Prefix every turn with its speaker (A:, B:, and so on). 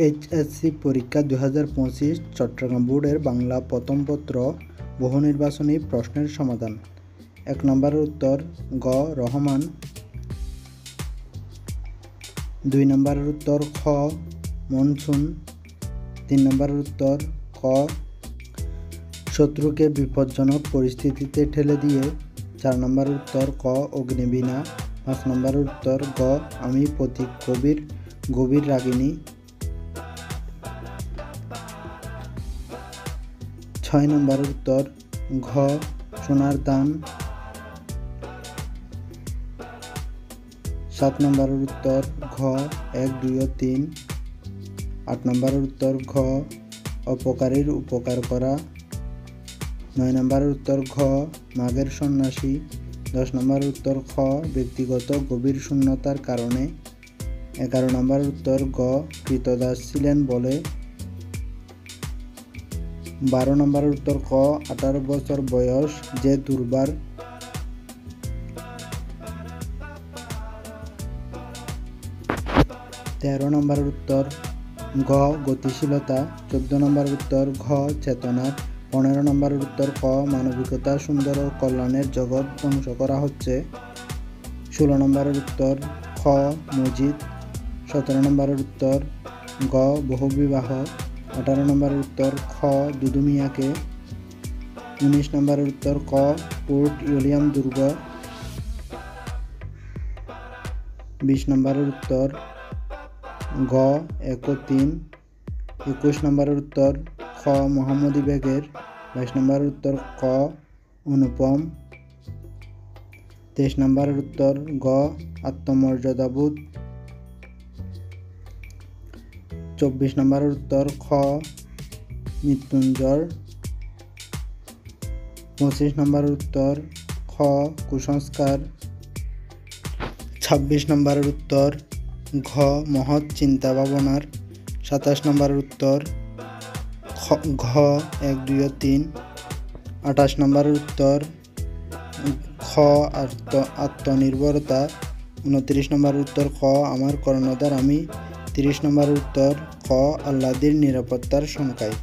A: HSC পরীক্ষা 2025 চট্টগ্রাম বোর্ডের বাংলা প্রথম পত্র বহু নির্বাচনী প্রশ্নের সমাধান। 1 নম্বরের উত্তর গ রহমান, 2 নম্বরের উত্তর খ মনসুন, 3 নম্বরের উত্তর ক শত্রুকে বিপজ্জনক পরিস্থিতিতে ঠেলে দিয়ে, 4 নম্বরের উত্তর ক অগ্নিবীণা, 5 নম্বরের উত্তর গ আমি পথিক কবির গভীর রাগিনী, 6 নম্বরের উত্তর ঘ সোনার দান, 7 নম্বরের উত্তর ঘ 1, 2 ও 3, 8 নম্বরের উত্তর ঘ অপকারীর উপকার করা, 9 নম্বরের উত্তর ঘ মাঘের সন্ন্যাসী, 10 নম্বরের উত্তর খ ব্যক্তিগত গভীর শূন্যতার কারণে, 11 নম্বরের উত্তর গ কৃতদাস ছিলেন বলে, 12 নম্বরের উত্তর ক 18 বছর বয়স যে দুর্বার, 13 নম্বরের উত্তর ঘ গতিশীলতা, 14 নম্বরের উত্তর ঘ চেতনা, 15 নম্বরের উত্তর ক মানবিকতা সুন্দর ও কল্যাণের জগৎ ধ্বংস করা হচ্ছে, 16 নম্বরের উত্তর খ মজিদ, 17 নম্বরের উত্তর গ বহুবিবাহ, 18 নম্বরের উত্তর খ দুদু মিয়াকে, 19 নম্বরের উত্তর ক পোর্ট উইলিয়াম দুর্গ, 20 নম্বরের উত্তর গ 1 ও 3, 21 নম্বরের উত্তর খ মোহাম্মদী বেগের, 22 নম্বরের উত্তর ক অনুপম, 23 নম্বরের উত্তর গ আত্মমর্যাদাবোধ, 24 নম্বরের উত্তর খ মৃত্যুঞ্জয়, 25 নম্বরের উত্তর খ কুসংস্কার, 26 নম্বরের উত্তর ঘ মহৎ চিন্তা ভাবনার, 27 নম্বরের উত্তর ঘ 1, 2 ও 3, 28 নম্বরের উত্তর খ আত্মনির্ভরতা, 29 নম্বরের উত্তর খ আমার কর্ণধার আমি, 30 নম্বরের উত্তর খ আল্লাহর নিরাপত্তার সংখ্যায়।